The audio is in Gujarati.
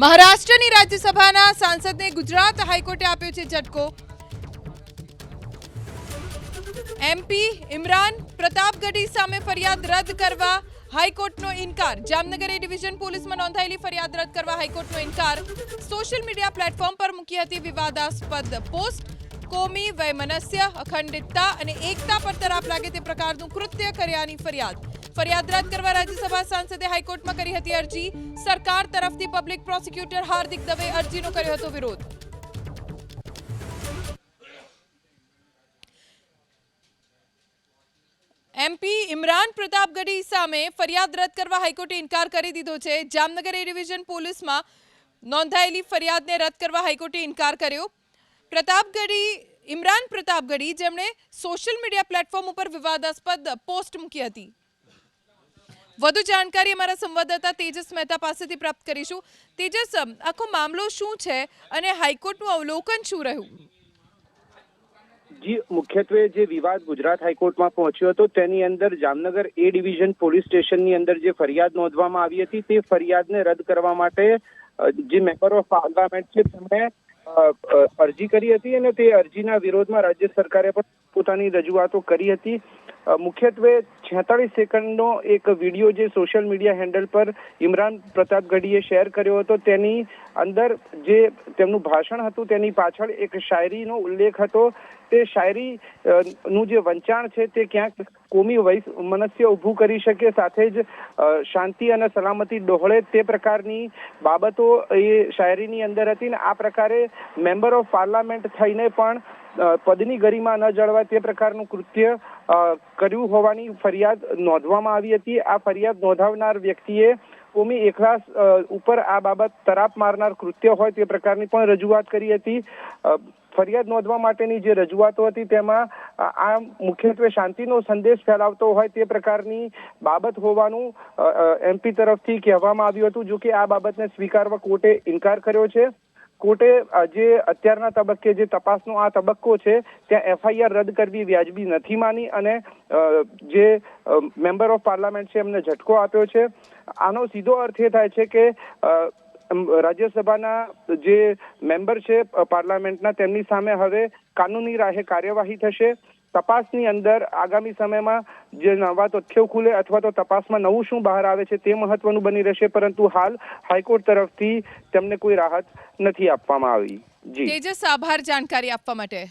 મહારાષ્ટ્રની રાજ્યસભાના સાંસદને ગુજરાત હાઈકોર્ટે આપ્યો છે ઝટકો। એમપી ઇમરાન પ્રતાપગઢી સામે ફરિયાદ રદ કરવા હાઈકોર્ટનો ઇનકાર। જામનગર એ ડિવિઝન પોલીસમાં નોંધાયેલી ફરિયાદ રદ કરવા હાઈકોર્ટનો ઇનકાર। સોશિયલ મીડિયા પ્લેટફોર્મ પર મૂકી હતી વિવાદાસ્પદ પોસ્ટ। કોમી વૈમનસ્ય, અખંડિતતા અને એકતા પર તરાપ લાગે તે પ્રકારનું કૃત્ય કર્યાની ફરિયાદ રદ કરવા રાજ્યસભા સાંસદે હાઈકોર્ટમાં કરી હતી અરજી। સરકાર તરફથી પબ્લિક પ્રોસિક્યુટર હાર્દિક દવે અરજીનો કર્યો હતો વિરોધ। એમપી ઇમરાન પ્રતાપગઢી સામે ફરિયાદ રદ કરવા હાઈકોર્ટે ઇનકાર કરી દીધો છે। જામનગર એ ડિવિઝન પોલીસમાં નોંધાયેલી ફરિયાદને રદ કરવા હાઈકોર્ટે ઇનકાર કર્યો। ઇમરાન પ્રતાપગઢી જેમણે સોશિયલ મીડિયા પ્લેટફોર્મ ઉપર વિવાદાસ્પદ પોસ્ટ મૂકી હતી। વધુ જાણકારી અમારા સંવાદદાતા તેજસ મહેતા પાસેથી પ્રાપ્ત કરીશું। તેજસ, આખો મામલો શું છે અને હાઈકોર્ટનું અવલોકન શું રહ્યું? જી, મુખ્યત્વે જે વિવાદ ગુજરાત હાઈકોર્ટમાં પહોંચ્યો હતો તેની અંદર જામનગર એ ડિવિઝન પોલીસ સ્ટેશનની અંદર જે ફરિયાદ નોંધવામાં આવી હતી તે ફરિયાદને રદ કરવા માટે જે મેમ્બર ઓફ પાર્લામેન્ટ છે તેમણે અરજી કરી હતી અને તે અરજીના વિરોધમાં રાજ્ય સરકારે પણ પોતાની રજૂઆતો કરી હતી। મુખ્યત્વે 46 સેકન્ડનો એક વિડીયો જે સોશિયલ મીડિયા હેન્ડલ પર ઇમરાન પ્રતાપગઢીએ શેર કર્યો હતો તેની અંદર જે તેમનું ભાષણ હતું તેની પાછળ એક શાયરીનો ઉલ્લેખ હતો। તે શાયરી નું જે વંચાણ છે તે ક્યાંક કોમી વૈમનસ્ય ઊભું કરી શકે, સાથે જ શાંતિ અને સલામતી ડહોળે તે પ્રકારની બાબતો એ શાયરીની અંદર હતી ને આ પ્રકારે મેમ્બર ઓફ પાર્લામેન્ટ થઈને પણ પદની ગરિમા ન જળવાય તે પ્રકારનું કૃત્ય કર્યું હોવાની ફરિયાદ નોંધવામાં આવી હતી। આ ફરિયાદ નોંધાવનાર વ્યક્તિએ કોમી એકલાસ ઉપર આ બાબત તરાપ મારનાર કૃત્ય હોય તે પ્રકારની પણ રજૂઆત કરી હતી। ફરિયાદ નોંધવા માટેની જે રજૂઆતો હતી તેમાં આ મુખ્યત્વે શાંતિનો સંદેશ ફેલાવતો હોય તે પ્રકારની બાબત હોવાનું એમપી તરફથી કહેવામાં આવ્યું હતું। જો કે આ બાબતને સ્વીકારવા કોર્ટે ઇનકાર કર્યો છે। કોર્ટે જે અત્યારના તબક્કે જે તપાસનો આ તબક્કો છે ત્યાં એફઆઈઆર રદ કરવી વ્યાજબી નથી માની અને જે મેમ્બર ઓફ પાર્લામેન્ટ છે એમને ઝટકો આપ્યો છે। આનો સીધો અર્થ એ થાય છે કે રાજ્યસભાના જે મેમ્બર છે પાર્લામેન્ટના તેમની સામે હવે કાનૂની રાહે કાર્યવાહી થશે। તપાસની અંદર આગામી સમયમાં જે નવા તથ્યો ખુલે અથવા તો તપાસમાં નવું શું બહાર આવે છે તે મહત્વનું બની રહેશે, પરંતુ હાલ હાઈકોર્ટ તરફથી તેમને કોઈ રાહત નથી આપવામાં આવી। જી તેજસ, આભાર જાણકારી આપવા માટે।